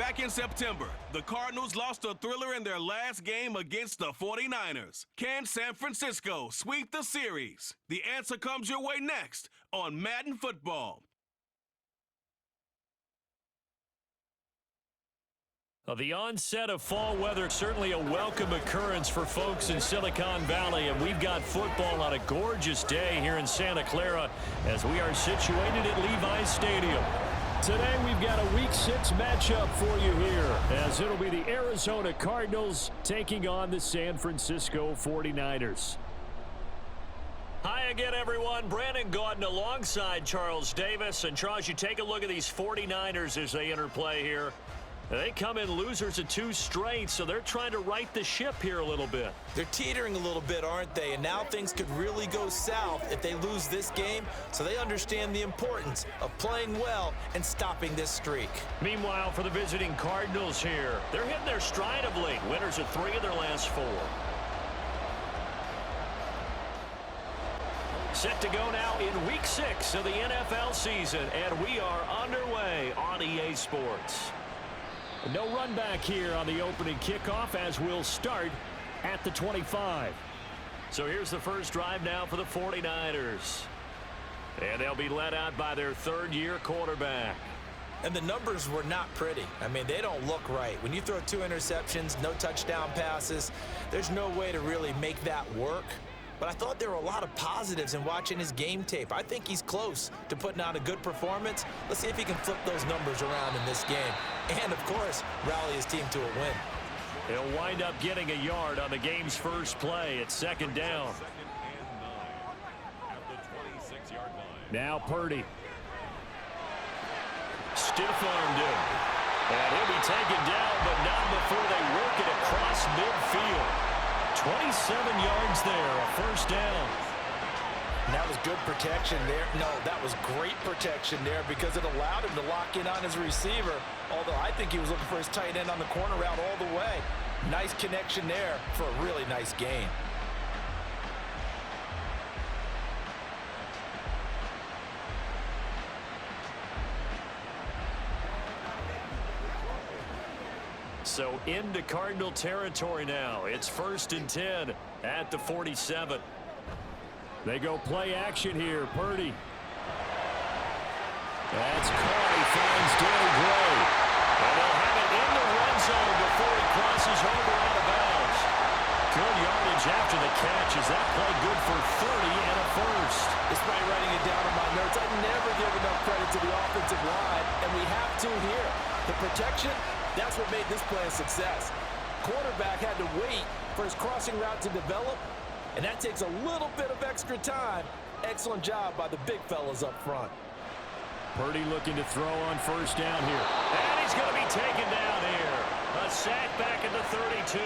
Back in September, the Cardinals lost a thriller in their last game against the 49ers. Can San Francisco sweep the series? The answer comes your way next on Madden Football. The onset of fall weather, certainly a welcome occurrence for folks in Silicon Valley, and we've got football on a gorgeous day here in Santa Clara as we are situated at Levi's Stadium. Today we've got a Week 6 matchup for you here, as it'll be the Arizona Cardinals taking on the San Francisco 49ers. Hi again, everyone. Brandon Gaudin alongside Charles Davis. And Charles, you take a look at these 49ers as they interplay here. They come in losers of 2 straight, so they're trying to right the ship here a little bit. They're teetering a little bit, aren't they? And now things could really go south if they lose this game, so they understand the importance of playing well and stopping this streak. Meanwhile, for the visiting Cardinals here, they're hitting their stride of late. Winners of 3 of their last 4. Set to go now in Week 6 of the NFL season, and we are underway on EA Sports. No run back here on the opening kickoff as we'll start at the 25. So here's the first drive now for the 49ers. And they'll be led out by their third-year quarterback. And the numbers were not pretty. I mean, they don't look right. When you throw 2 interceptions, no touchdown passes, there's no way to really make that work. But I thought there were a lot of positives in watching his game tape. I think he's close to putting out a good performance. Let's see if he can flip those numbers around in this game. And, of course, rally his team to a win. He'll wind up getting a yard on the game's first play at 2nd down. Now Purdy. Stiff-armed him. And he'll be taken down, but not before they work it across midfield. 27 yards there, a first down. And that was good protection there. No, that was great protection there because it allowed him to lock in on his receiver, although I think he was looking for his tight end on the corner route all the way. Nice connection there for a really nice gain. So into Cardinal territory now. It's 1st and 10 at the 47. They go play action here. Purdy. That's caught. He finds Danny Gray. And they'll have it in the run zone before he crosses over out of bounds. Good yardage after the catch. Is that play good for 30 and a first? Despite writing it down in my notes, I never give enough credit to the offensive line, and we have to here. The protection, that's what made this play a success. Quarterback had to wait for his crossing route to develop, and that takes a little bit of extra time. Excellent job by the big fellas up front. Purdy looking to throw on first down here. And he's going to be taken down here. A sack back at the 32.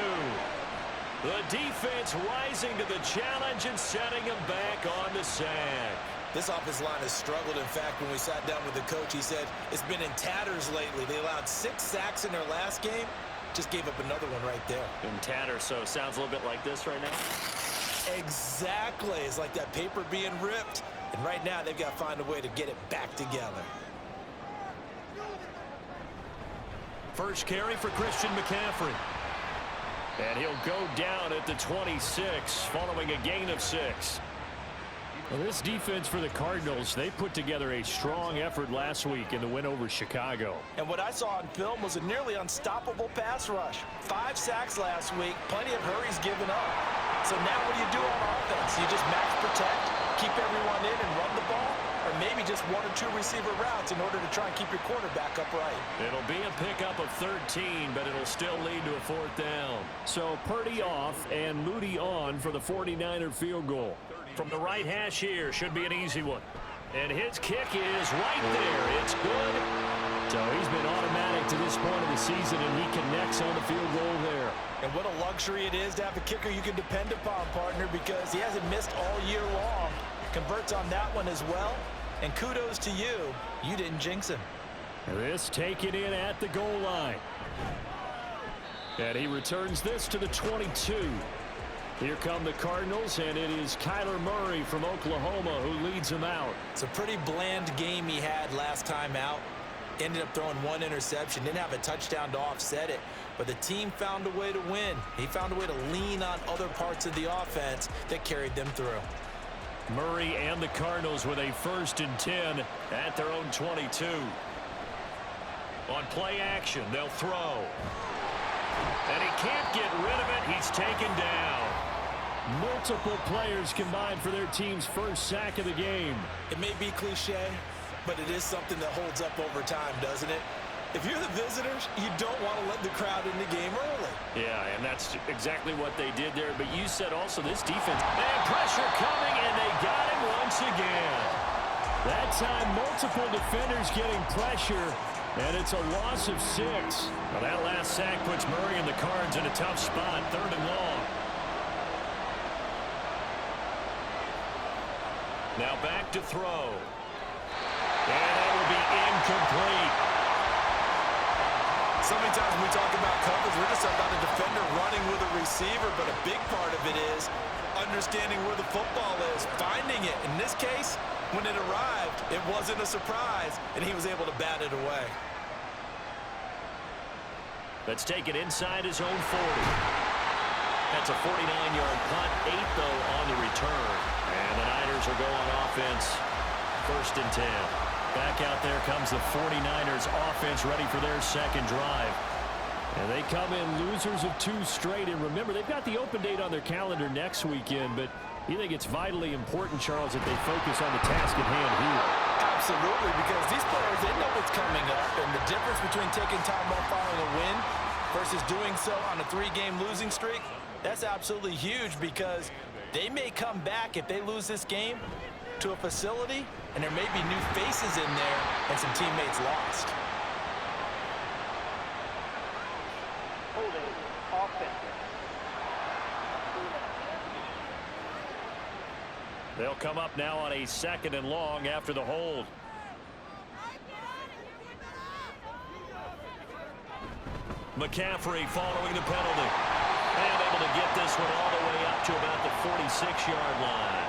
The defense rising to the challenge and setting him back on the sack. This offensive line has struggled. In fact, when we sat down with the coach, he said it's been in tatters lately. They allowed 6 sacks in their last game. Just gave up another one right there. In tatters, so it sounds a little bit like this right now? Exactly. It's like that paper being ripped. And right now, they've got to find a way to get it back together. First carry for Christian Mccaffery. And he'll go down at the 26 following a gain of 6. Well, this defense for the Cardinals, they put together a strong effort last week in the win over Chicago. And what I saw on film was a nearly unstoppable pass rush. 5 sacks last week, plenty of hurries given up. So now what do you do on offense? You just max protect, keep everyone in and run the ball? Or maybe just 1 or 2 receiver routes in order to try and keep your quarterback upright? It'll be a pickup of 13, but it'll still lead to a 4th down. So Purdy off and Moody on for the 49er field goal. From the right hash here, should be an easy one. And his kick is right there. It's good. So he's been automatic to this point of the season, and he connects on the field goal there. And what a luxury it is to have a kicker you can depend upon, partner, because he hasn't missed all year long. Converts on that one as well. And kudos to you. You didn't jinx him. This taken in at the goal line. And he returns this to the 22. Here come the Cardinals, and it is Kyler Murray from Oklahoma who leads them out. It's a pretty bland game he had last time out. ended up throwing one interception, didn't have a touchdown to offset it, but the team found a way to win. He found a way to lean on other parts of the offense that carried them through. Murray and the Cardinals with a 1st and 10 at their own 22. On play action, they'll throw. And he can't get rid of it. He's taken down. Multiple players combined for their team's first sack of the game. It may be cliche, but it is something that holds up over time, doesn't it? If you're the visitors, you don't want to let the crowd in the game early. Yeah, and that's exactly what they did there. But you said also this defense. And pressure coming, and they got him once again. That time, multiple defenders getting pressure, and it's a loss of 6. Well, that last sack puts Murray and the Cards in a tough spot, 3rd and long. Now back to throw. And that will be incomplete. So many times when we talk about coverage, we're just about a defender running with a receiver, but a big part of it is understanding where the football is, finding it. In this case, when it arrived, it wasn't a surprise, and he was able to bat it away. Let's take it inside his own 40. That's a 49-yard punt, 8 though on the return. And the Niners are going offense, 1st and 10. Back out there comes the 49ers offense ready for their second drive. And they come in losers of 2 straight. And remember, they've got the open date on their calendar next weekend, but you think it's vitally important, Charles, that they focus on the task at hand here. Absolutely, because these players, they know what's coming up, and the difference between taking time off following a win versus doing so on a 3-game losing streak, that's absolutely huge, because they may come back if they lose this game to a facility, and there may be new faces in there and some teammates lost. Holding offense. They'll come up now on a 2nd and long after the hold. McCaffrey following the penalty. And able to get this one all the way up to about the 46-yard line.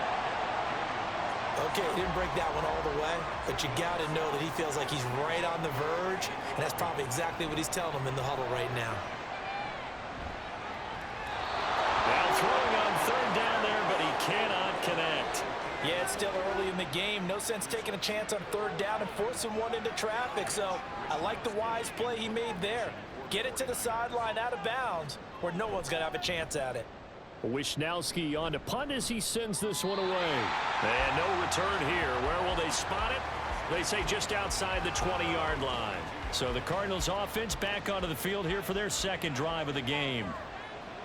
Okay, didn't break that one all the way, but you got to know that he feels like he's right on the verge, and that's probably exactly what he's telling them in the huddle right now. Now throwing on 3rd down there, but he cannot connect. Yeah, it's still early in the game. No sense taking a chance on 3rd down and forcing one into traffic, so I like the wise play he made there. Get it to the sideline out of bounds where no one's going to have a chance at it. Wisnowski on to punt as he sends this one away. And no return here. Where will they spot it? They say just outside the 20-yard line. So the Cardinals offense back onto the field here for their 2nd drive of the game.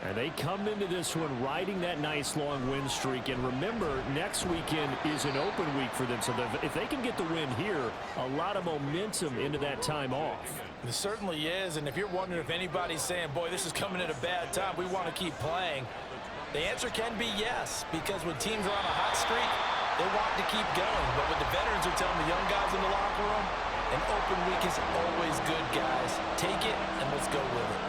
And they come into this one riding that nice long win streak. And remember, next weekend is an open week for them. So if they can get the win here, a lot of momentum into that time off. It certainly is. And if you're wondering if anybody's saying, boy, this is coming at a bad time, we want to keep playing, the answer can be yes, because when teams are on a hot streak, they want to keep going. But what the veterans are telling the young guys in the locker room, an open week is always good, guys. Take it, and let's go with it.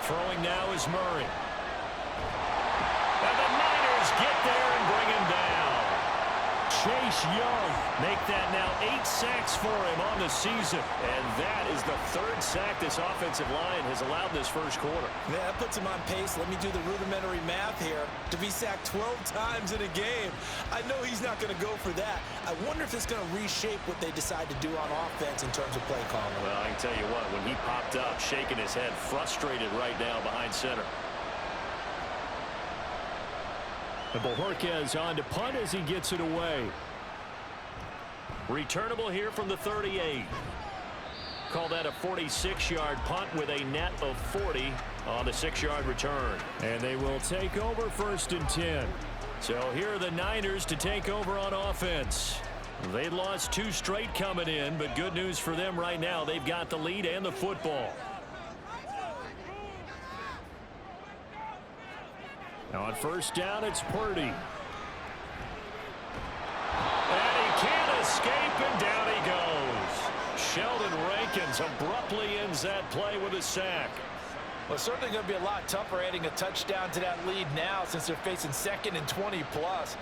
Throwing now is Murray. And the Niners get there and bring him down. Chase Young make that now 8 sacks for him on the season. And that is the 3rd sack this offensive line has allowed this first quarter. Yeah, that puts him on pace. Let me do the rudimentary math here. To be sacked 12 times in a game, I know he's not going to go for that. I wonder if it's going to reshape what they decide to do on offense in terms of play calling. Well, I can tell you what, when he popped up, shaking his head, frustrated right now behind center. And Bojorquez on to punt as he gets it away. Returnable here from the 38. Call that a 46-yard punt with a net of 40 on the 6-yard return. And they will take over 1st and 10. So here are the Niners to take over on offense. They lost 2 straight coming in, but good news for them right now. They've got the lead and the football. Now on 1st down, it's Purdy. And he can't escape, and down he goes. Sheldon Rankins abruptly ends that play with a sack. Well, it's certainly going to be a lot tougher adding a touchdown to that lead now since they're facing 2nd and 20+.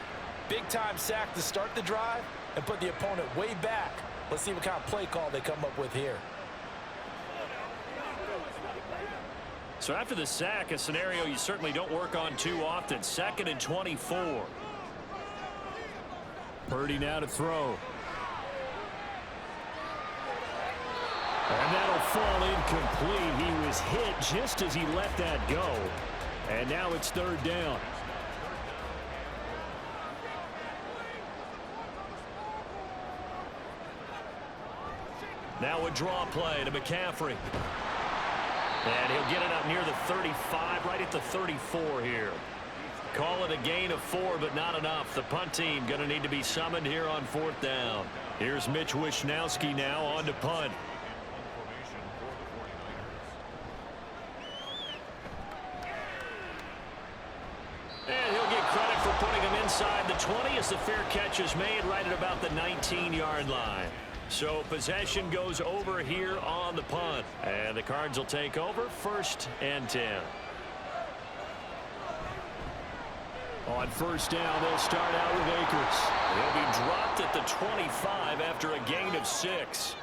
Big-time sack to start the drive and put the opponent way back. Let's see what kind of play call they come up with here. So after the sack, a scenario you certainly don't work on too often. 2nd and 24. Purdy now to throw. And that'll fall incomplete. He was hit just as he let that go. And now it's 3rd down. Now a draw play to McCaffrey. And he'll get it up near the 35, right at the 34 here. Call it a gain of 4, but not enough. The punt team going to need to be summoned here on 4th down. Here's Mitch Wishnowski now on to punt. And he'll get credit for putting him inside the 20 as the fair catch is made right at about the 19-yard line. So possession goes over here on the punt. And the Cards will take over 1st and 10. On 1st down, they'll start out with Akers. He'll be dropped at the 25 after a gain of 6.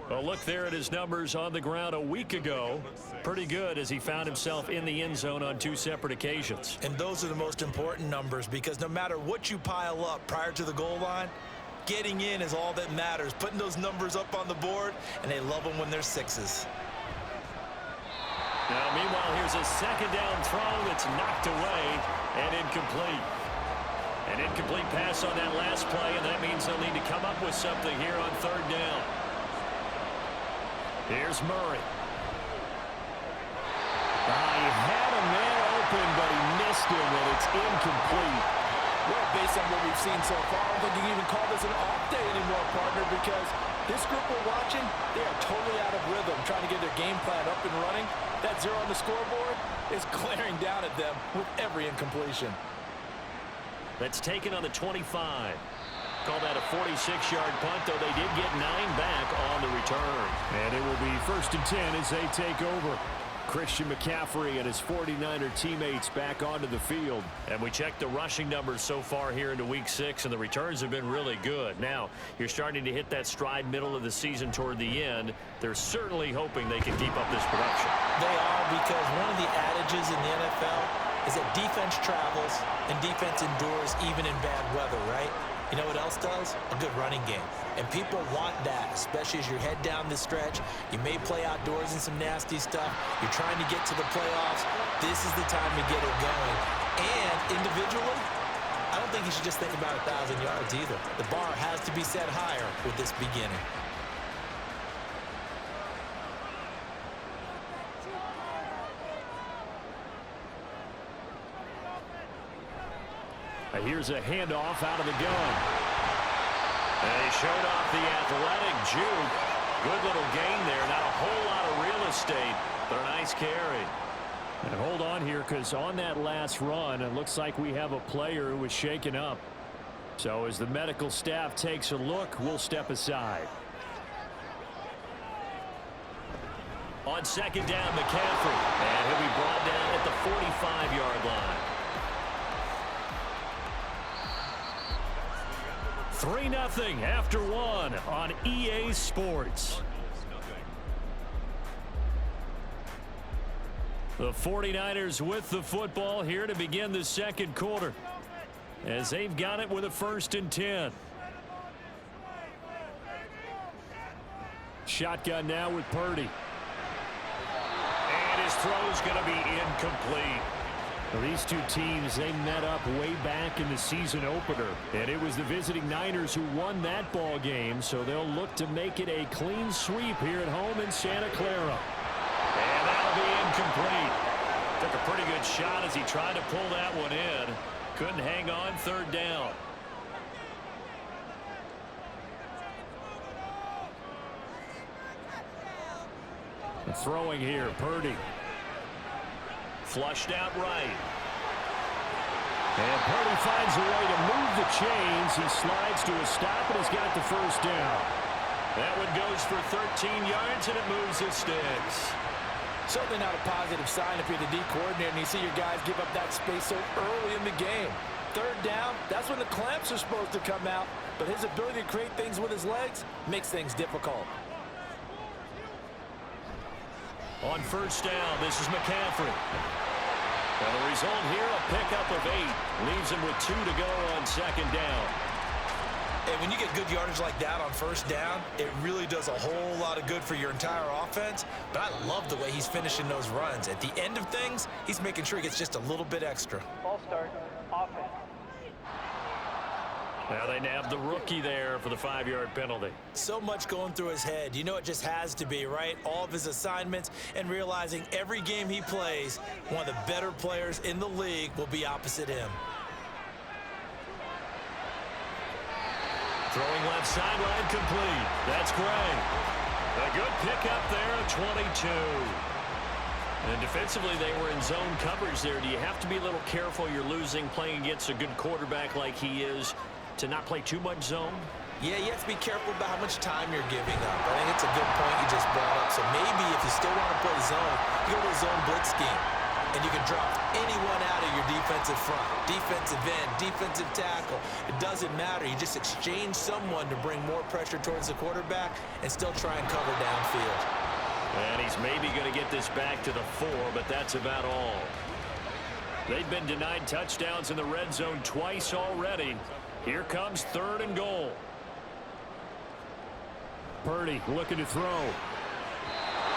Well, look there at his numbers on the ground a week ago. Pretty good as he found himself in the end zone on 2 separate occasions. And those are the most important numbers because no matter what you pile up prior to the goal line, getting in is all that matters. Putting those numbers up on the board, and they love them when they're 6s. Now, meanwhile, here's a 2nd down throw that's knocked away and incomplete. An incomplete pass on that last play, and that means they'll need to come up with something here on 3rd down. Here's Murray. He had a man open, but he missed him, and it's incomplete. Well, based on what we've seen so far, I don't think you can even call this an off day anymore, partner, because this group we're watching, they are totally out of rhythm, trying to get their game plan up and running. That 0 on the scoreboard is glaring down at them with every incompletion. That's taken on the 25. Call that a 46-yard punt, though they did get 9 back on the return. And it will be 1st and 10 as they take over. Christian Mccaffery and his 49er teammates back onto the field. And we checked the rushing numbers so far here into Week 6, and the returns have been really good. Now, you're starting to hit that stride middle of the season toward the end. They're certainly hoping they can keep up this production. They are, because one of the adages in the NFL is that defense travels and defense endures even in bad weather, right? You know what else does? A good running game. And people want that, especially as you head down the stretch. You may play outdoors in some nasty stuff. You're trying to get to the playoffs. This is the time to get it going. And individually, I don't think you should just think about 1,000 yards either. The bar has to be set higher with this beginning. Here's a handoff out of the gun. And he showed off the athletic juke. Good little gain there. Not a whole lot of real estate, but a nice carry. And hold on here, because on that last run, it looks like we have a player who was shaken up. So as the medical staff takes a look, we'll step aside. On 2nd down, McCaffrey. And he'll be brought down at the 45-yard line. 3-0 after 1 on EA Sports. The 49ers with the football here to begin the 2nd quarter, as they've got it with a 1st and 10. Shotgun now with Purdy. And his throw's going to be incomplete. Well, these two teams, they met up way back in the season opener, and it was the visiting Niners who won that ball game, so they'll look to make it a clean sweep here at home in Santa Clara. And that'll be incomplete. Took a pretty good shot as he tried to pull that one in. Couldn't hang on. 3rd down. Throwing here, Purdy. Flushed out right. And Purdy finds a way to move the chains. He slides to a stop and has got the 1st down. That one goes for 13 yards, and it moves his sticks. Certainly not a positive sign if you're the D coordinator and you see your guys give up that space so early in the game. third down, that's when the clamps are supposed to come out. But his ability to create things with his legs makes things difficult. On first down, this is McCaffrey. And the result here, a pickup of 8. Leaves him with 2 to go on second down. And when you get good yardage like that on first down, it really does a whole lot of good for your entire offense. But I love the way he's finishing those runs. At the end of things, he's making sure he gets just a little bit extra. Ball start, offense. Now they nab the rookie there for the 5-yard penalty. So much going through his head. You know it just has to be, right? All of his assignments and realizing every game he plays, one of the better players in the league will be opposite him. Throwing left sideline complete. That's Gray. A good pickup there at 22. And defensively, they were in zone coverage there. Do you have to be a little careful? You're losing playing against a good quarterback like he is to not play too much zone? Yeah, you have to be careful about how much time you're giving up. I think it's a good point you just brought up. So maybe if you still want to play zone, you go to a zone blitz scheme. And you can drop anyone out of your defensive front, defensive end, defensive tackle. It doesn't matter. You just exchange someone to bring more pressure towards the quarterback and still try and cover downfield. And he's maybe going to get this back to the 4, but that's about all. They've been denied touchdowns in the red zone twice already. Here comes 3rd and goal. Purdy looking to throw.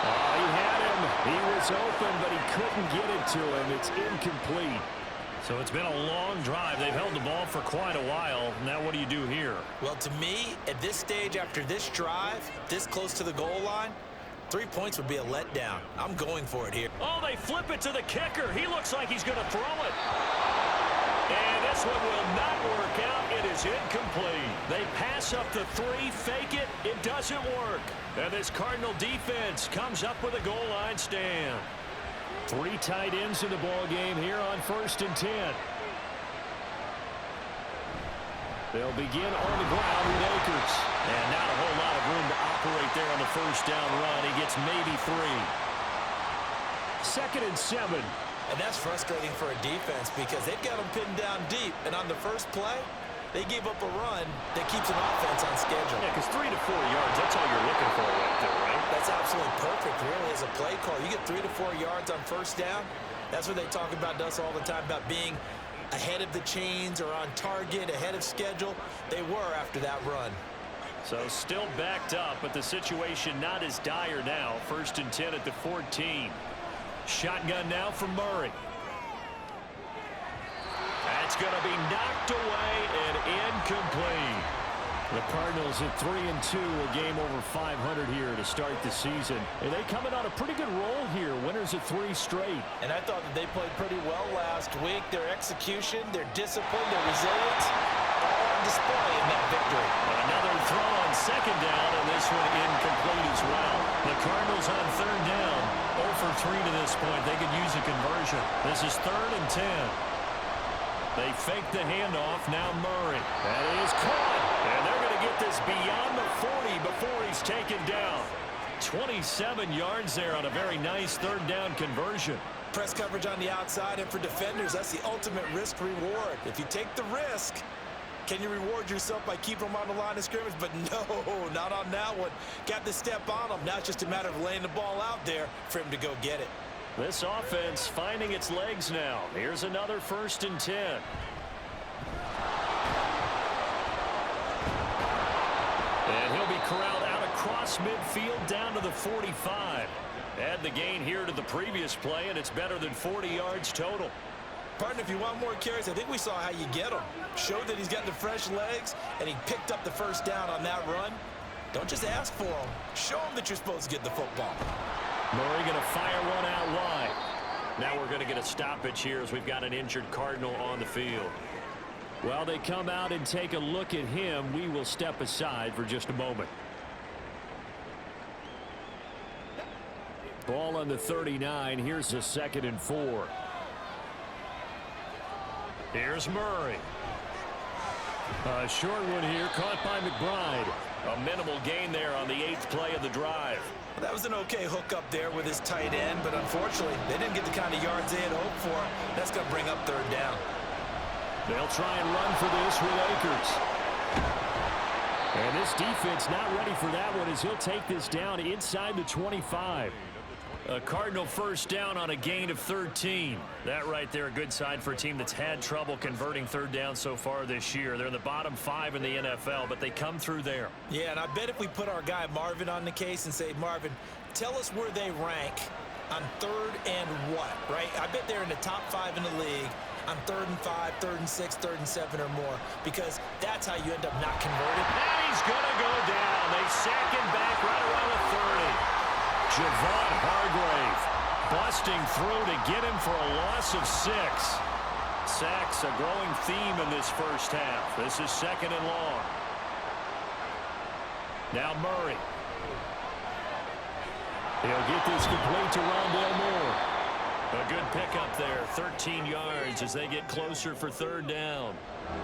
Oh, he had him. He was open, but he couldn't get it to him. It's incomplete. So it's been a long drive. They've held the ball for quite a while. Now what do you do here? Well, to me, at this stage, after this drive, this close to the goal line, 3 points would be a letdown. I'm going for it here. Oh, they flip it to the kicker. He looks like he's going to throw it. And this one will not work out. It is incomplete. They pass up the 3, fake it. It doesn't work. And this Cardinal defense comes up with a goal line stand. 3 tight ends in the ball game here on 1st and 10. They'll begin on the ground with Akers. And not a whole lot of room to operate there on the first down run. He gets maybe 3. 2nd and 7. And that's frustrating for a defense because they've got them pinned down deep. And on the first play, they gave up a run that keeps an offense on schedule. Yeah, because 3 to 4 yards, that's all you're looking for right there, right? That's absolutely perfect, really, as a play call. You get 3 to 4 yards on first down. That's what they talk about to us all the time, about being ahead of the chains or on target, ahead of schedule. They were after that run. So still backed up, but the situation not as dire now. 1st and 10 at the 14. Shotgun now for Murray. That's going to be knocked away and incomplete. The Cardinals at 3-2, a game over 500 here to start the season. And they coming on a pretty good roll here. Winners of 3 straight. And I thought that they played pretty well last week. Their execution, their discipline, their resilience, all on display in that victory. Another throw on second down, and this one incomplete as well. The Cardinals on 3rd down. 0 for 3 to this point. They could use a conversion. This is 3rd and 10. They fake the handoff. Now Murray. That is caught. And they're going to get this beyond the 40 before he's taken down. 27 yards there on a very nice 3rd down conversion. Press coverage on the outside, and for defenders, that's the ultimate risk reward. If you take the risk, can you reward yourself by keeping them on the line of scrimmage? But no, not on that one. Got to step on them. Now it's just a matter of laying the ball out there for him to go get it. This offense finding its legs now. Here's another 1st and 10. And he'll be corralled out across midfield down to the 45. Add the gain here to the previous play, and it's better than 40 yards total. Partner, if you want more carries, I think we saw how you get them. Showed that he's got the fresh legs, and he picked up the first down on that run. Don't just ask for them. Show them that you're supposed to get the football. Murray going to fire one out wide. Now we're going to get a stoppage here as we've got an injured Cardinal on the field. While they come out and take a look at him, we will step aside for just a moment. Ball on the 39. Here's a 2nd and 4. Here's Murray. A short one here, caught by McBride. A minimal gain there on the 8th play of the drive. That was an okay hook up there with his tight end, but unfortunately, they didn't get the kind of yards they had hoped for. That's going to bring up 3rd down. They'll try and run for this with Akers. And this defense not ready for that one as he'll take this down inside the 25. A Cardinal first down on a gain of 13. That right there, a good sign for a team that's had trouble converting third down so far this year. They're in the bottom 5 in the NFL, but they come through there. Yeah, and I bet if we put our guy Marvin on the case and say, Marvin, tell us where they rank on third and what, right? I bet they're in the top 5 in the league on 3rd and 5, 3rd and 6, 3rd and 7 or more, because that's how you end up not converted. And he's going to go down. They sack him back right around the 30. Javon Hargrave busting through to get him for a loss of 6. Sacks, a growing theme in this first half. This is 2nd and long. Now Murray. He'll get this complete to Rondale Moore. A good pickup there, 13 yards as they get closer for 3rd down.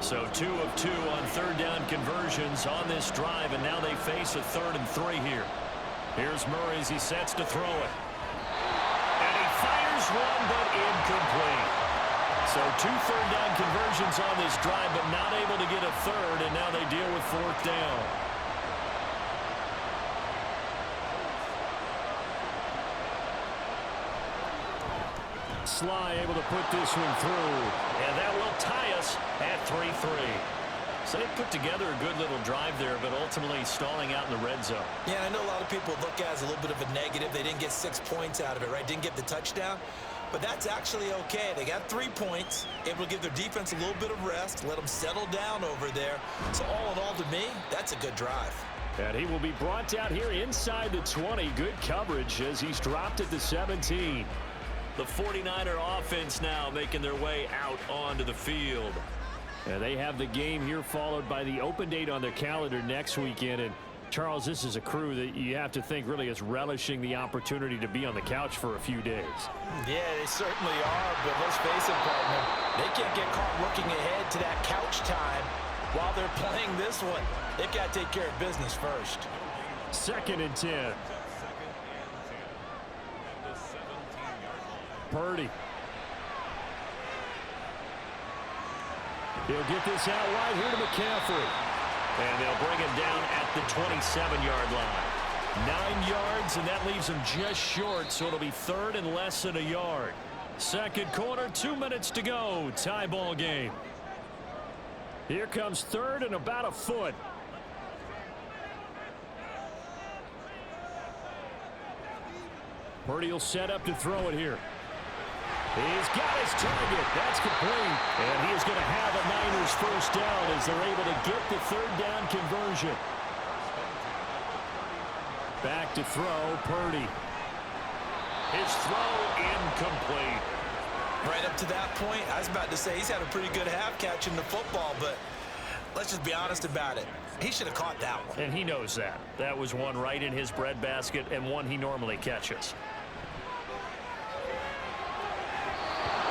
So 2 of 2 on 3rd down conversions on this drive, and now they face a 3rd and 3 here. Here's Murray as he sets to throw it. And he fires one, but incomplete. So 2 third down conversions on this drive, but not able to get a 3rd, and now they deal with 4th down. Sly able to put this one through. And that will tie us at 3-3. So they put together a good little drive there, but ultimately stalling out in the red zone. Yeah, I know a lot of people look at it as a little bit of a negative. They didn't get 6 points out of it, right? Didn't get the touchdown. But that's actually okay. They got 3 points, able to give their defense a little bit of rest, let them settle down over there. So all in all, to me, that's a good drive. And he will be brought down here inside the 20. Good coverage as he's dropped at the 17. The 49er offense now making their way out onto the field. And they have the game here followed by the open date on their calendar next weekend. And Charles, this is a crew that you have to think really is relishing the opportunity to be on the couch for a few days. Yeah, they certainly are, but let's face it, partner, they can't get caught looking ahead to that couch time while they're playing this one. They've got to take care of business first. 2nd and 10. Purdy. He'll get this out wide here to McCaffrey. And they'll bring him down at the 27-yard line. 9 yards, and that leaves him just short, so it'll be 3rd and less than a yard. 2nd quarter, 2 minutes to go. Tie ball game. Here comes 3rd and about a foot. Purdy will set up to throw it here. He's got his target. That's complete. And he is going to have a Niners first down as they're able to get the 3rd down conversion. Back to throw, Purdy. His throw incomplete. Right up to that point, I was about to say he's had a pretty good half catching the football, but let's just be honest about it. He should have caught that one. And he knows that. That was one right in his breadbasket and one he normally catches.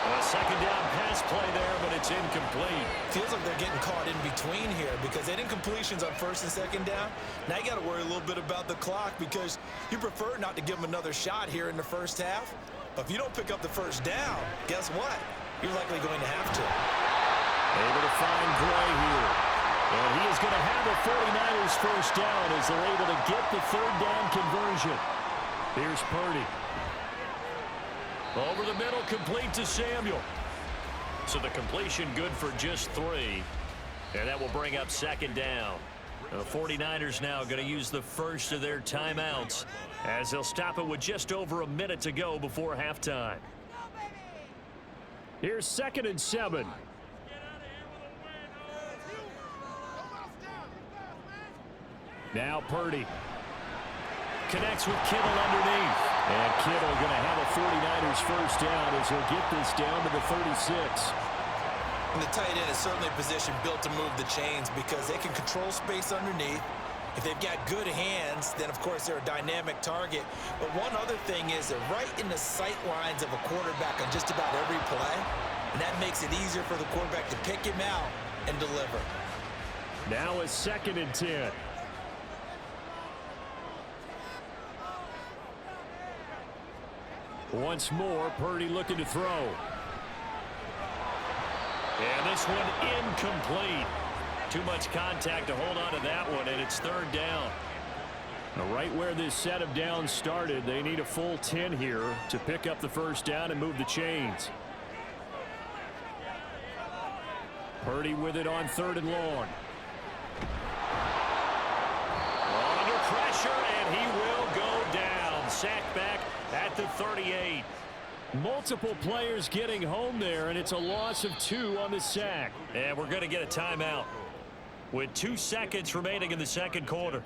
A 2nd down pass play there, but it's incomplete. Feels like they're getting caught in between here because they didn't completions on 1st and 2nd down. Now you got to worry a little bit about the clock because you prefer not to give them another shot here in the first half. But if you don't pick up the 1st down, guess what? You're likely going to have to. Able to find Gray here. And he is going to have a 49ers first down as they're able to get the 3rd down conversion. Here's Purdy. Over the middle, complete to Samuel. So the completion good for just 3. And that will bring up 2nd down. The 49ers now going to use the first of their timeouts as they'll stop it with just over a minute to go before halftime. Here's 2nd and 7. Now Purdy connects with Kittle underneath. And Kittle going to have a 49ers first down as he'll get this down to the 36. And the tight end is certainly a position built to move the chains because they can control space underneath. If they've got good hands, then of course they're a dynamic target. But one other thing is they're right in the sight lines of a quarterback on just about every play. And that makes it easier for the quarterback to pick him out and deliver. Now a 2nd and 10. Once more, Purdy looking to throw. And this this one incomplete. Too much contact to hold on to that one, and it's third down. Right where this set of downs started, they need a full 10 here to pick up the first down and move the chains. Purdy with it on 3rd and long. Under pressure, and he will go down. Sacked back at the 38. Multiple players getting home there, and it's a loss of 2 on the sack. And we're going to get a timeout with 2 seconds remaining in the second quarter.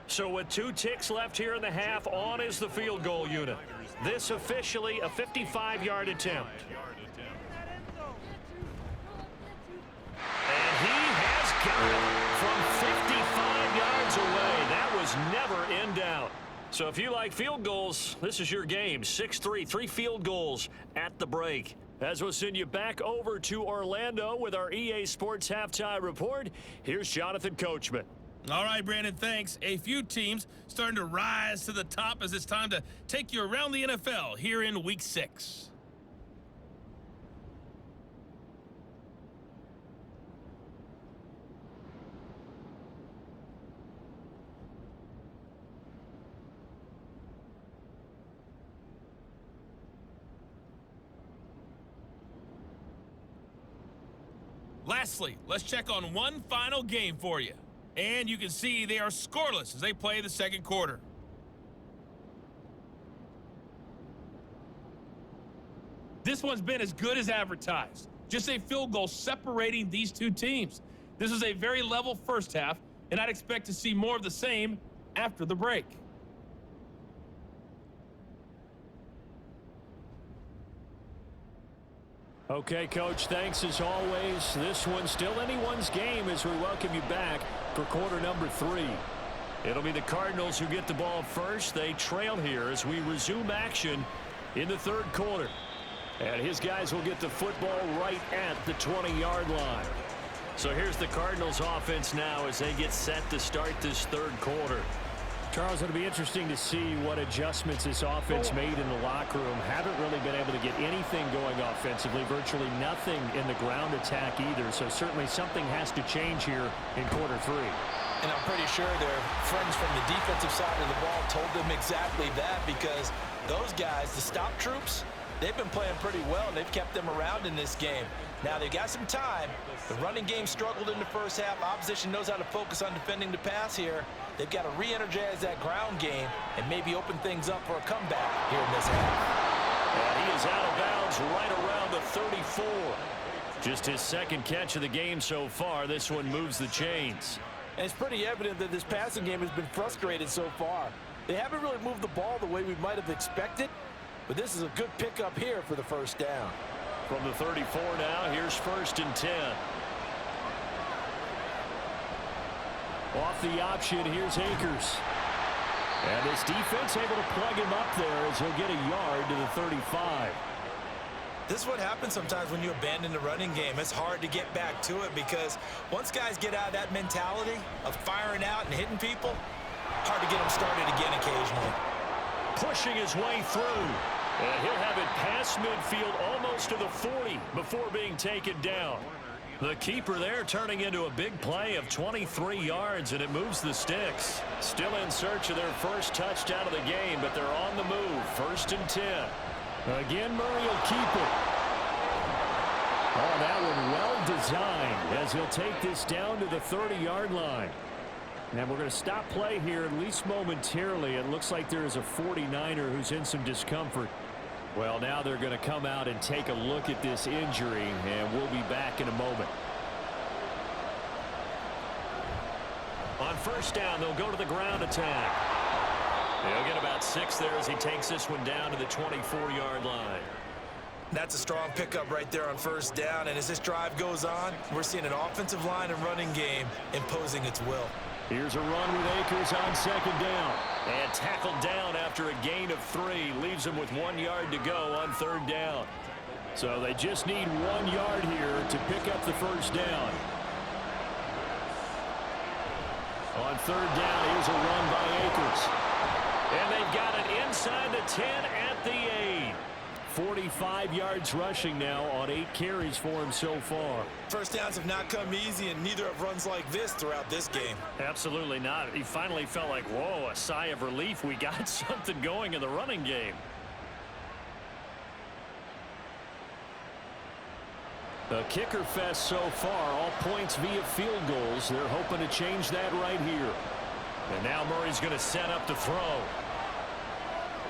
So with 2 ticks left here in the half, on is the field goal unit. This officially a 55-yard attempt. And he has got it from 55 yards away. That was never in doubt. So if you like field goals, this is your game. 6-3, 3 field goals at the break. As we'll send you back over to Orlando with our EA Sports Halftime Report, here's Jonathan Coachman. All right, Brandon, thanks. A few teams starting to rise to the top as it's time to take you around the NFL here in Week 6. Lastly, let's check on one final game for you. And you can see they are scoreless as they play the second quarter. This one's been as good as advertised. Just a field goal separating these two teams. This is a very level first half, and I'd expect to see more of the same after the break. Okay, Coach, thanks as always. This one's still anyone's game as we welcome you back for quarter number 3. It'll be the Cardinals who get the ball first. They trail here as we resume action in the third quarter. And his guys will get the football right at the 20-yard line. So here's the Cardinals offense now as they get set to start this third quarter. Charles, it'll be interesting to see what adjustments this offense made in the locker room. Haven't really been able to get anything going offensively, virtually nothing in the ground attack either. So certainly something has to change here in quarter 3. And I'm pretty sure their friends from the defensive side of the ball told them exactly that, because those guys, the stop troops, they've been playing pretty well, and they've kept them around in this game. Now, they've got some time. The running game struggled in the first half. Opposition knows how to focus on defending the pass here. They've got to re-energize that ground game and maybe open things up for a comeback here in this half. And he is out of bounds right around the 34. Just his second catch of the game so far. This one moves the chains. And it's pretty evident that this passing game has been frustrated so far. They haven't really moved the ball the way we might have expected, but this is a good pickup here for the first down. From the 34 now, here's 1st and 10. Off the option, here's Akers. And this defense able to plug him up there as he'll get a yard to the 35. This is what happens sometimes when you abandon the running game. It's hard to get back to it because once guys get out of that mentality of firing out and hitting people, hard to get them started again occasionally. Pushing his way through. And he'll have it past midfield almost to the 40 before being taken down. The keeper there turning into a big play of 23 yards, and it moves the sticks. Still in search of their first touchdown of the game, but they're on the move. 1st and 10. Again, Murray will keep it. Oh, that one well designed as he'll take this down to the 30-yard line. And we're going to stop play here at least momentarily. It looks like there is a 49er who's in some discomfort. Well, now they're going to come out and take a look at this injury, and we'll be back in a moment. On 1st down, they'll go to the ground attack. They'll get about 6 there as he takes this one down to the 24-yard line. That's a strong pickup right there on 1st down, and as this drive goes on, we're seeing an offensive line and running game imposing its will. Here's a run with Akers on 2nd down. And tackled down after a gain of 3. Leaves him with 1 yard to go on 3rd down. So they just need 1 yard here to pick up the 1st down. On 3rd down, here's a run by Akers. And they've got it inside the 10 at the 8. 45 yards rushing now on 8 carries for him so far. First downs have not come easy, and neither have runs like this throughout this game. Absolutely not. He finally felt like, whoa, a sigh of relief. We got something going in the running game. The kicker fest so far, all points via field goals. They're hoping to change that right here. And now Murray's going to set up to throw.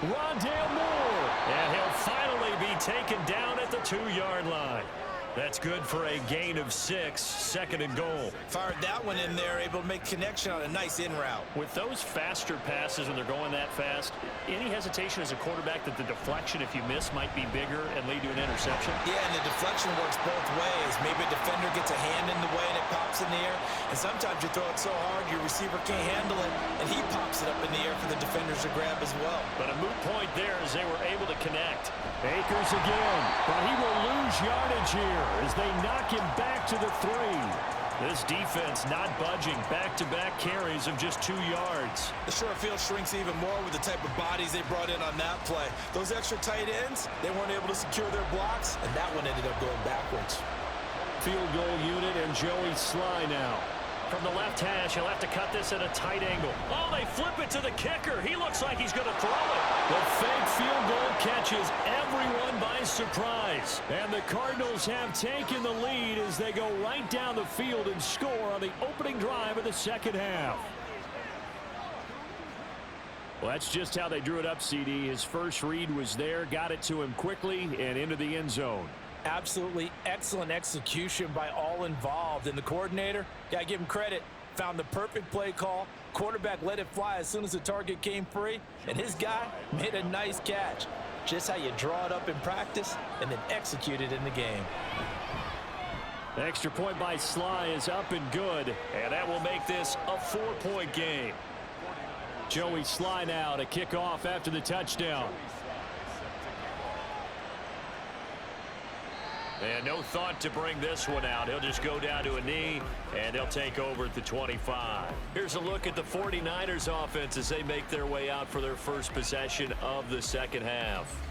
Rondale Moore. And he'll finally be taken down at the 2-yard line. That's good for a gain of 6, 2nd and goal. Fired that one in there, able to make connection on a nice in route. With those faster passes when they're going that fast, any hesitation as a quarterback that the deflection, if you miss, might be bigger and lead to an interception? Yeah, and the deflection works both ways. Maybe a defender gets a hand in the way and it pops in the air. And sometimes you throw it so hard your receiver can't handle it, and he pops it up in the air for the defenders to grab as well. But a moot point there as they were able to connect. Akers again, but he will lose yardage here as they knock him back to the 3. This defense not budging. Back-to-back carries of just 2 yards. The short field shrinks even more with the type of bodies they brought in on that play. Those extra tight ends, they weren't able to secure their blocks, and that one ended up going backwards. Field goal unit and Joey Sly now. From the left hash, he'll have to cut this at a tight angle. Oh, they flip it to the kicker. He looks like he's going to throw it. The fake field goal catches everyone by surprise. And the Cardinals have taken the lead as they go right down the field and score on the opening drive of the second half. Well, that's just how they drew it up, CD. His first read was there, got it to him quickly and into the end zone. Absolutely excellent execution by all involved. And the coordinator, got to give him credit, found the perfect play call. Quarterback let it fly as soon as the target came free. And his guy made a nice catch. Just how you draw it up in practice and then execute it in the game. The extra point by Sly is up and good. And that will make this a 4-point game. Joey Sly now to kick off after the touchdown. And no thought to bring this one out. He'll just go down to a knee, and they'll take over at the 25. Here's a look at the 49ers offense as they make their way out for their first possession of the second half.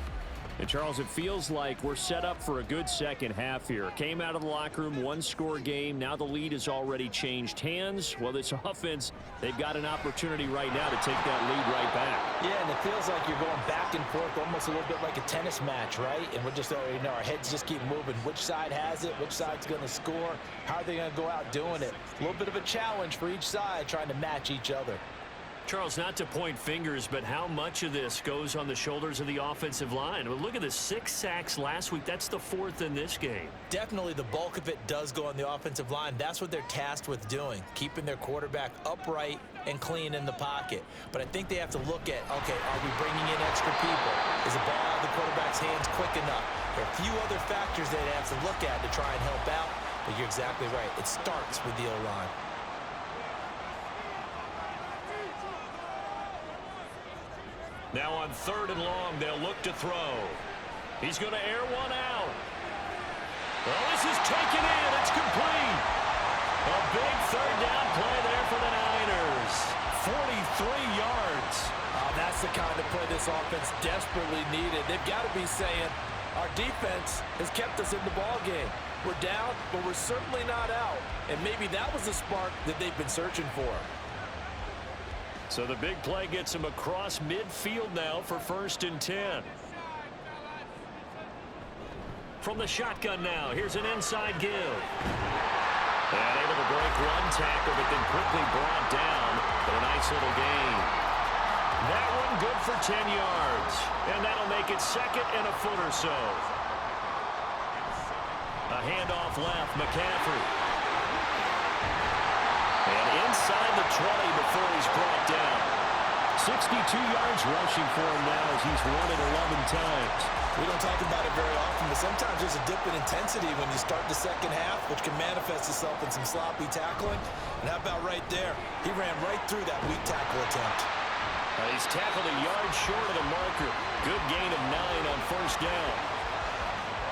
And Charles, it feels like we're set up for a good second half here. Came out of the locker room, 1-score game. Now the lead has already changed hands. Well, this offense, they've got an opportunity right now to take that lead right back. Yeah, and it feels like you're going back and forth almost a little bit like a tennis match, right? And we're just, our heads just keep moving. Which side has it? Which side's going to score? How are they going to go out doing it? A little bit of a challenge for each side trying to match each other. Charles, not to point fingers, but how much of this goes on the shoulders of the offensive line? Well, look at the 6 sacks last week. That's the 4th in this game. Definitely the bulk of it does go on the offensive line. That's what they're tasked with doing, keeping their quarterback upright and clean in the pocket. But I think they have to look at, okay, are we bringing in extra people? Is the ball out of the quarterback's hands quick enough? There are a few other factors they have to look at to try and help out. But you're exactly right. It starts with the O-line. Now on 3rd and long, they'll look to throw. He's going to air one out. Well, this is taken in. It's complete. A big 3rd down play there for the Niners. 43 yards. That's the kind of play this offense desperately needed. They've got to be saying, our defense has kept us in the ball game. We're down, but we're certainly not out. And maybe that was the spark that they've been searching for. So the big play gets him across midfield now for 1st and 10. From the shotgun now, here's an inside give. And able to break one tackle, but then quickly brought down. But a nice little gain. That one good for 10 yards. And that'll make it 2nd and a foot or so. A handoff left, Mccaffery. And inside the 20 before he's brought down. 62 yards rushing for him now as he's run it 11 times. We don't talk about it very often, but sometimes there's a dip in intensity when you start the second half, which can manifest itself in some sloppy tackling. And how about right there? He ran right through that weak tackle attempt. He's tackled a yard short of the marker. Good gain of 9 on 1st down.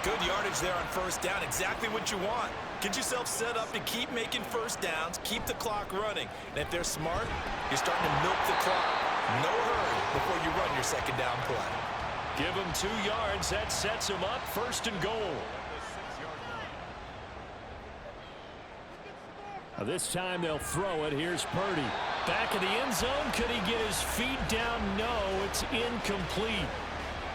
Good yardage there on 1st down. Exactly what you want. Get yourself set up to keep making 1st downs, keep the clock running. And if they're smart, you're starting to milk the clock. No hurry before you run your 2nd down play. Give him 2 yards. That sets him up 1st and goal. This time they'll throw it. Here's Purdy. Back in the end zone. Could he get his feet down? No, it's incomplete.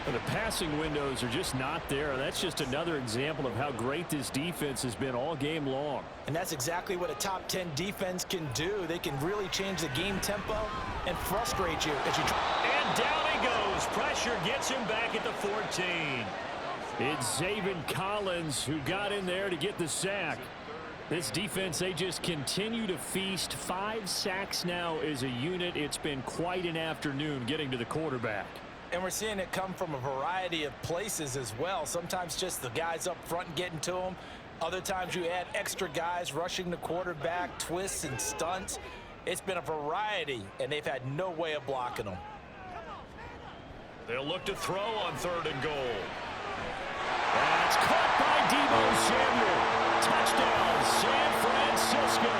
The passing windows are just not there. That's just another example of how great this defense has been all game long. And that's exactly what a top 10 defense can do. They can really change the game tempo and frustrate you as you try. And down he goes. Pressure gets him back at the 14. It's Zaven Collins who got in there to get the sack. This defense, they just continue to feast. 5 sacks now as a unit. It's been quite an afternoon getting to the quarterback. And we're seeing it come from a variety of places as well. Sometimes just the guys up front and getting to them. Other times you add extra guys rushing the quarterback, twists and stunts. It's been a variety, and they've had no way of blocking them. They'll look to throw on 3rd and goal. That's caught by Deebo Samuel. Touchdown, San Francisco.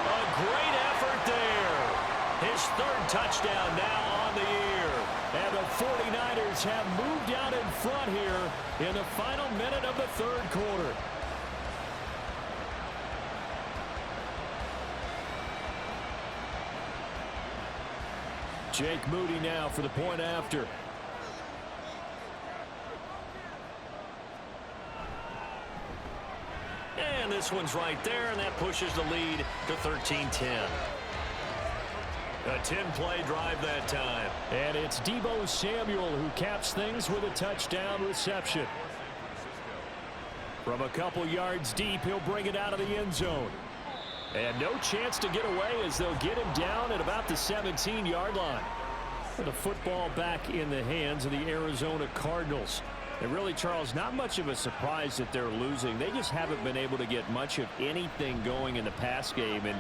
A great effort there. His 3rd touchdown now on the year. And the 49ers have moved out in front here in the final minute of the 3rd quarter. Jake Moody now for the point after. And this one's right there, and that pushes the lead to 13-10. A 10-play drive that time. And it's Deebo Samuel who caps things with a touchdown reception. From a couple yards deep, he'll bring it out of the end zone. And no chance to get away as they'll get him down at about the 17-yard line. The football back in the hands of the Arizona Cardinals. And really, Charles, not much of a surprise that they're losing. They just haven't been able to get much of anything going in the pass game. And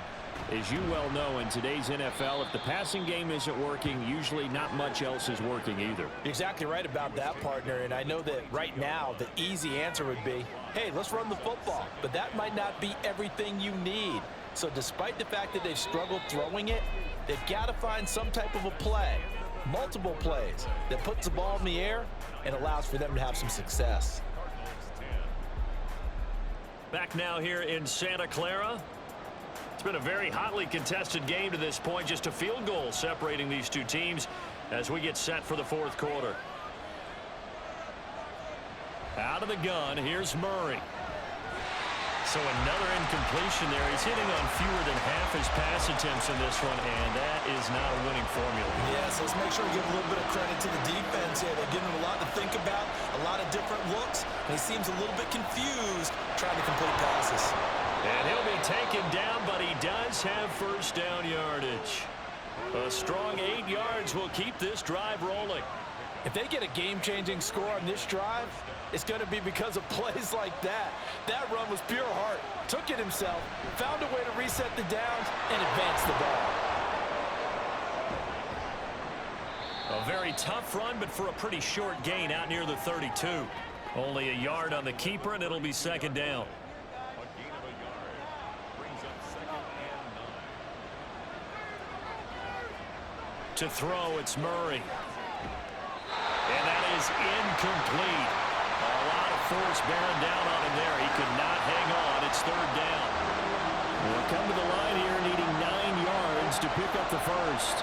as you well know, in today's NFL, if the passing game isn't working, usually not much else is working either. You're exactly right about that, partner. And I know that right now the easy answer would be, hey, let's run the football. But that might not be everything you need. So despite the fact that they've struggled throwing it, they've got to find some type of a play, multiple plays, that puts the ball in the air and allows for them to have some success. Back now here in Santa Clara. It's been a very hotly contested game to this point. Just a field goal separating these two teams as we get set for the 4th quarter. Out of the gun, here's Murray. So another incompletion there. He's hitting on fewer than half his pass attempts in this one, and that is not a winning formula. Yes, let's make sure we give a little bit of credit to the defense here. They're giving him a lot to think about, a lot of different looks, and he seems a little bit confused trying to complete passes. And he'll be taken down, but he does have 1st down yardage. A strong 8 yards will keep this drive rolling. If they get a game-changing score on this drive, it's going to be because of plays like that. That run was pure heart. Took it himself, found a way to reset the downs, and advance the ball. A very tough run, but for a pretty short gain out near the 32. Only a yard on the keeper, and it'll be 2nd down. To throw, it's Murray. And that is incomplete. A lot of force bearing down on him there. He could not hang on. It's 3rd down. We'll come to the line here needing 9 yards to pick up the 1st.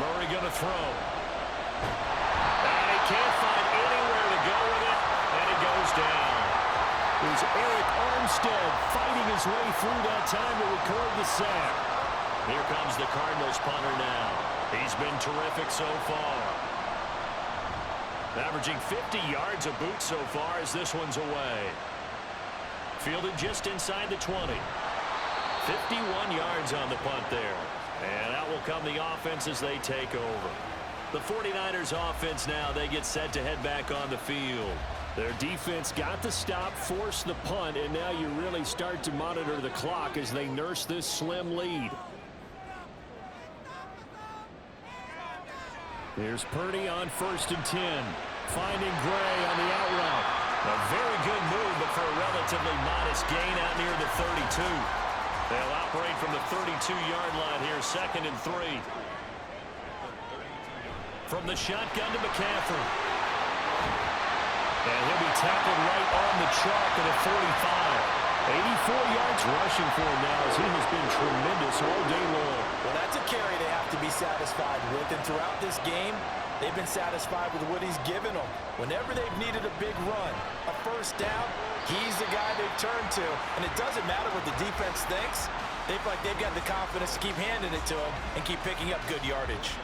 Murray going to throw. And he can't find anywhere to go with it. And it goes down. It was Eric Armstead fighting his way through that time to record the sack. Here comes the Cardinals punter now. He's been terrific so far. Averaging 50 yards a boot so far as this one's away. Fielded just inside the 20. 51 yards on the punt there. And out will come the offense as they take over. The 49ers offense now, they get set to head back on the field. Their defense got the stop, forced the punt, and now you really start to monitor the clock as they nurse this slim lead. Here's Purdy on 1st and 10. Finding Gray on the out route. A very good move, but for a relatively modest gain out near the 32. They'll operate from the 32-yard line here, 2nd and 3. From the shotgun to McCaffrey. And he'll be tackled right on the chalk at a 45. 84 yards rushing for him now as he has been tremendous all day long. Well, that's a carry they have to be satisfied with. And throughout this game, they've been satisfied with what he's given them. Whenever they've needed a big run, a first down, he's the guy they've turned to. And it doesn't matter what the defense thinks. They feel like they've got the confidence to keep handing it to him and keep picking up good yardage.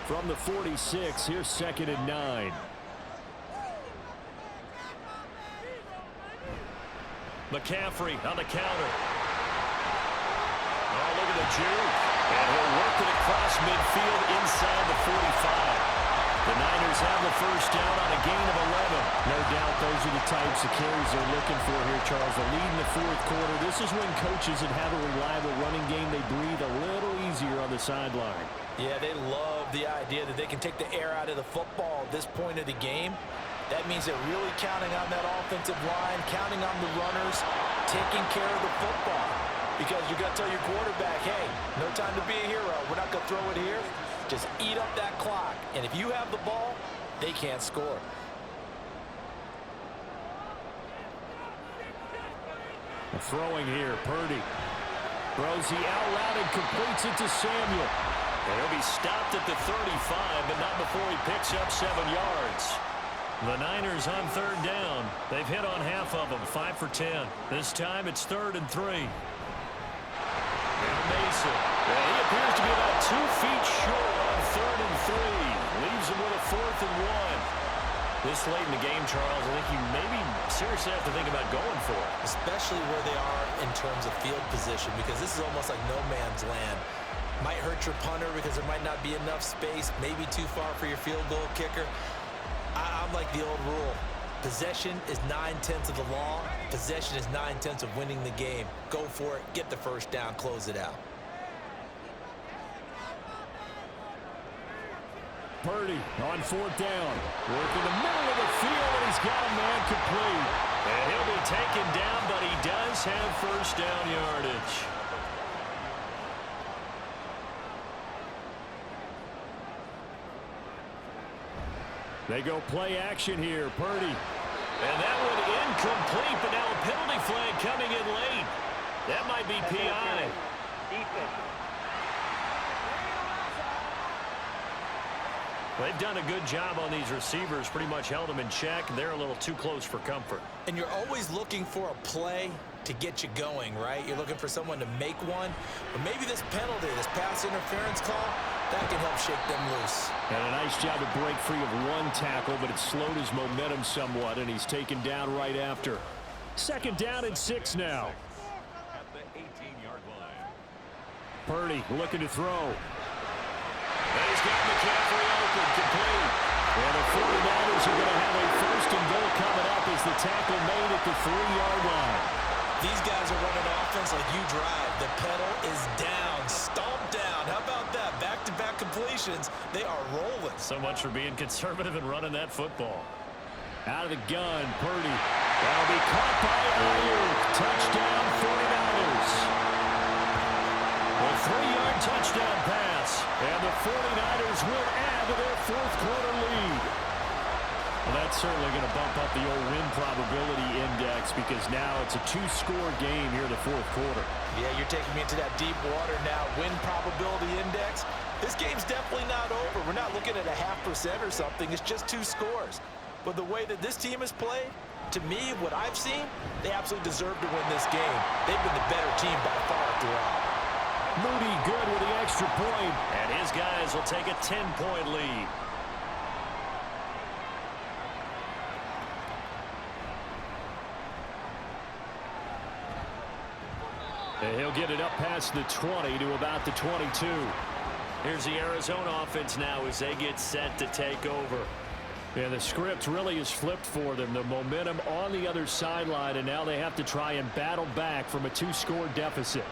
From the 46, here's 2nd and 9. McCaffrey on the counter. Oh, look at the juke. And he'll work it across midfield inside the 45. The Niners have the first down on a gain of 11. No doubt those are the types of carries they're looking for here, Charles. The lead in the fourth quarter. This is when coaches that have a reliable running game, they breathe a little easier on the sideline. Yeah, they love the idea that they can take the air out of the football at this point of the game. That means they're really counting on that offensive line, counting on the runners, taking care of the football. Because you're going to tell your quarterback, hey, no time to be a hero. We're not going to throw it here. Just eat up that clock. And if you have the ball, they can't score. Throwing here, Purdy. Throws the out route and completes it to Samuel. And he'll be stopped at the 35, but not before he picks up 7 yards. The Niners on third down. They've hit on half of them, 5 for 10. This time it's 3rd and 3. Now Mason. Well, he appears to be about 2 feet short on 3rd and 3. Leaves him with a 4th and 1. This late in the game, Charles, I think you maybe seriously have to think about going for it. Especially where they are in terms of field position, because this is almost like no man's land. Might hurt your punter because there might not be enough space, maybe too far for your field goal kicker. I'm like the old rule. Possession is 9/10 of the law. Possession is 9/10 of winning the game. Go for it. Get the first down. Close it out. Purdy on 4th down. Working the middle of the field, and he's got a man complete. And he'll be taken down, but he does have first down yardage. They go play action here. Purdy. And that one incomplete, but now a penalty flag coming in late. That might be PI. They've done a good job on these receivers, pretty much held them in check. They're a little too close for comfort. And you're always looking for a play to get you going, right? You're looking for someone to make one. But maybe this penalty, this pass interference call, that can help shake them loose. And a nice job to break free of one tackle, but it slowed his momentum somewhat, and he's taken down right after. 2nd down and 6 now. At the 18-yard line. Purdy looking to throw. And he's got McCaffrey open, complete. And the 49ers are going to have a 1st and goal coming up as the tackle made at the 3-yard line. These guys are running offense like you drive. The pedal is down, stomped down. How about that? Back-to-back completions. They are rolling. So much for being conservative and running that football. Out of the gun, Purdy. That'll be caught by Ayuk. Touchdown, 49ers. A 3-yard touchdown pass. And the 49ers will add to their 4th quarter lead. Well, that's certainly going to bump up the old win probability index because now it's a 2-score game here in the 4th quarter. Yeah, you're taking me into that deep water now. Win probability index. This game's definitely not over. We're not looking at a 0.5% or something. It's just 2 scores. But the way that this team has played, to me, what I've seen, they absolutely deserve to win this game. They've been the better team by far throughout. Moody good with the extra point. And his guys will take a 10-point lead. And he'll get it up past the 20 to about the 22. Here's the Arizona offense now as they get set to take over. Yeah, the script really is flipped for them. The momentum on the other sideline, and now they have to try and battle back from a 2-score deficit.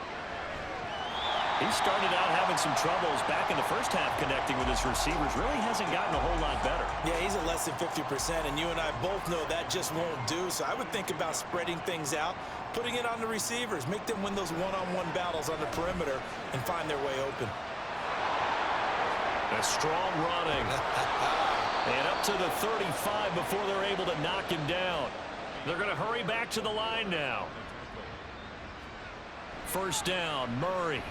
He started out having some troubles back in the first half connecting with his receivers. Really hasn't gotten a whole lot better. Yeah, he's at less than 50%, and you and I both know that just won't do. So I would think about spreading things out, putting it on the receivers, make them win those one-on-one battles on the perimeter, and find their way open. A strong running. And up to the 35 before they're able to knock him down. They're going to hurry back to the line now. First down, Murray.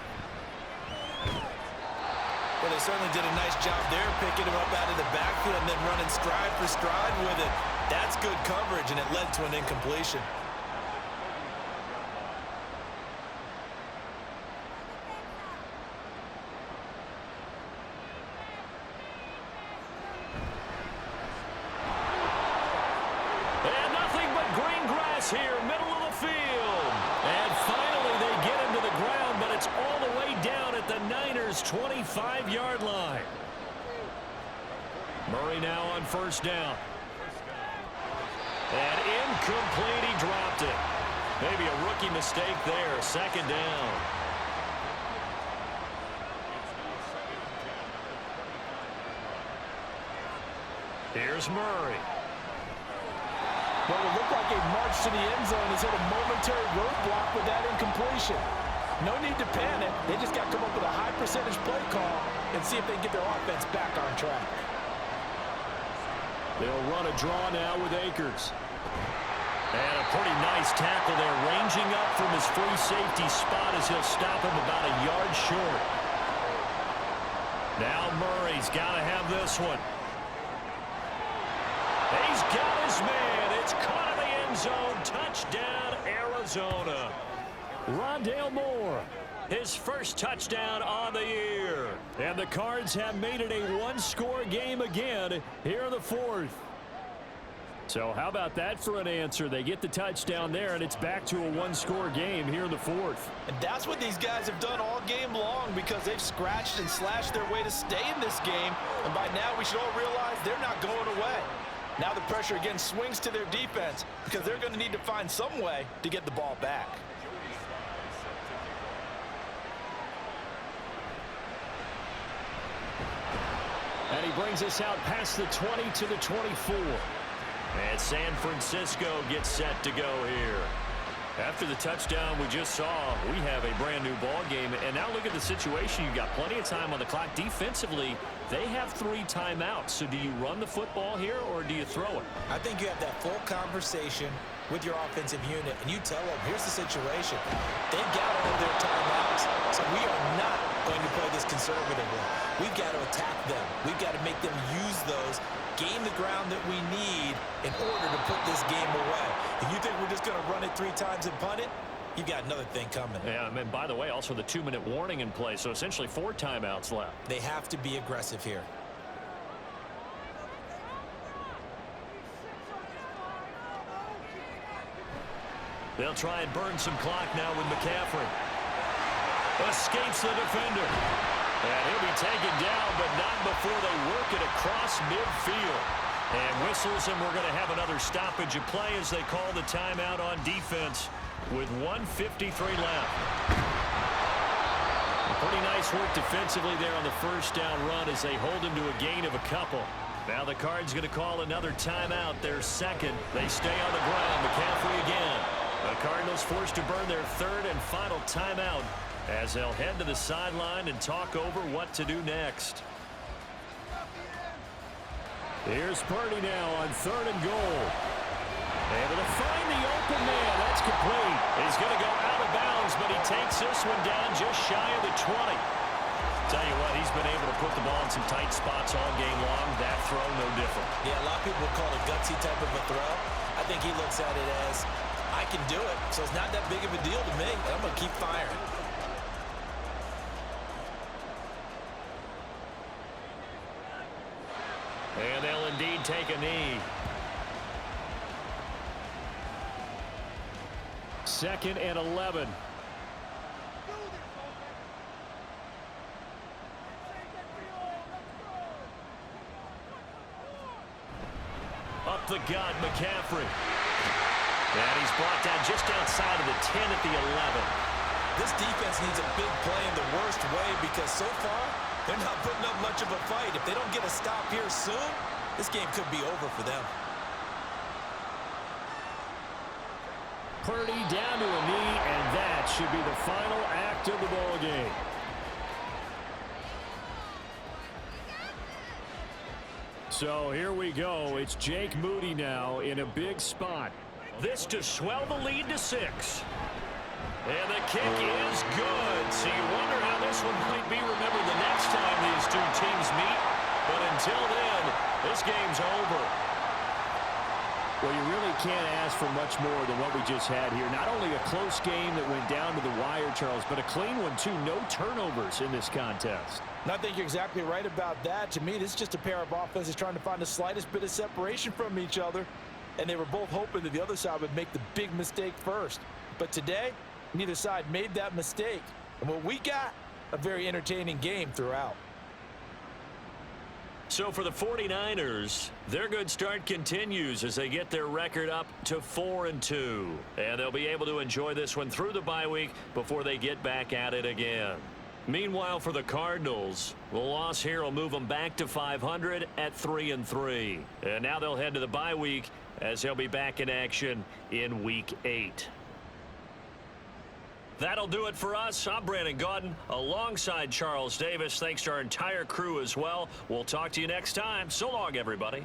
Well, they certainly did a nice job there, picking him up out of the backfield and then running stride for stride with it. That's good coverage, and it led to an incompletion. And nothing but green grass here, middle of the field. And finally they get him to the ground, but it's all the way down at the Niners' 25-yard line. Murray now on first down. And incomplete, he dropped it. Maybe a rookie mistake there, second down. Here's Murray. Well, it looked like a march to the end zone has hit a momentary roadblock with that incompletion. No need to panic. They just got to come up with a high percentage play call and see if they can get their offense back on track. They'll run a draw now with Akers. And a pretty nice tackle there, ranging up from his free safety spot as he'll stop him about a yard short. Now Murray's got to have this one. He's got his man. It's caught in the end zone. Touchdown, Arizona. Rondale Moore, his first touchdown on the year. And the Cards have made it a one-score game again here in the fourth. So how about that for an answer? They get the touchdown there, and it's back to a one-score game here in the fourth. And that's what these guys have done all game long because they've scratched and slashed their way to stay in this game. And by now we should all realize they're not going away. Now the pressure again swings to their defense because they're going to need to find some way to get the ball back. And he brings us out past the 20 to the 24. And San Francisco gets set to go here. After the touchdown we just saw, we have a brand new ball game. And now look at the situation. You've got plenty of time on the clock. Defensively, they have 3 timeouts. So do you run the football here or do you throw it? I think you have that full conversation with your offensive unit, and you tell them, here's the situation. They've got all of their timeouts, so we are not going to play this conservatively. We've got to attack them. We've got to make them use those, gain the ground that we need in order to put this game away. If you think we're just going to run it 3 times and punt it, you've got another thing coming. Yeah, and by the way, also the 2-minute warning in play, so essentially 4 timeouts left. They have to be aggressive here. They'll try and burn some clock now with McCaffrey. Escapes the defender. And he'll be taken down, but not before they work it across midfield. And whistles, and we're going to have another stoppage of play as they call the timeout on defense with 1:53 left. Pretty nice work defensively there on the first down run as they hold him to a gain of a couple. Now the Cards going to call another timeout, their second. They stay on the ground. McCaffrey again. The Cardinals forced to burn their 3rd and final timeout as they'll head to the sideline and talk over what to do next. Here's Purdy now on 3rd and goal. Able to find the open man. That's complete. He's going to go out of bounds, but he takes this one down just shy of the 20. Tell you what, he's been able to put the ball in some tight spots all game long. That throw, no different. Yeah, a lot of people would call it a gutsy type of a throw. I think he looks at it as, I can do it, so it's not that big of a deal to me. I'm going to keep firing. And they'll indeed take a knee. 2nd and 11. Up the gut, McCaffrey. And he's brought down just outside of the 10 at the 11. This defense needs a big play in the worst way because so far, they're not putting up much of a fight. If they don't get a stop here soon, this game could be over for them. Purdy down to a knee, and that should be the final act of the ball game. So here we go. It's Jake Moody now in a big spot. This to swell the lead to 6. And the kick is good. So you wonder how this one might be remembered the next time these two teams meet. But until then, this game's over. Well, you really can't ask for much more than what we just had here. Not only a close game that went down to the wire, Charles, but a clean one, too. No turnovers in this contest. And I think you're exactly right about that. To me, this is just a pair of offenses trying to find the slightest bit of separation from each other. And they were both hoping that the other side would make the big mistake first. But today, neither side made that mistake. And what we got, a very entertaining game throughout. So for the 49ers, their good start continues as they get their record up to 4-2. And they'll be able to enjoy this one through the bye week before they get back at it again. Meanwhile, for the Cardinals, the loss here will move them back to 500 at 3-3. And now they'll head to the bye week as they'll be back in action in Week 8. That'll do it for us. I'm Brandon Gaudin alongside Charles Davis. Thanks to our entire crew as well. We'll talk to you next time. So long, everybody.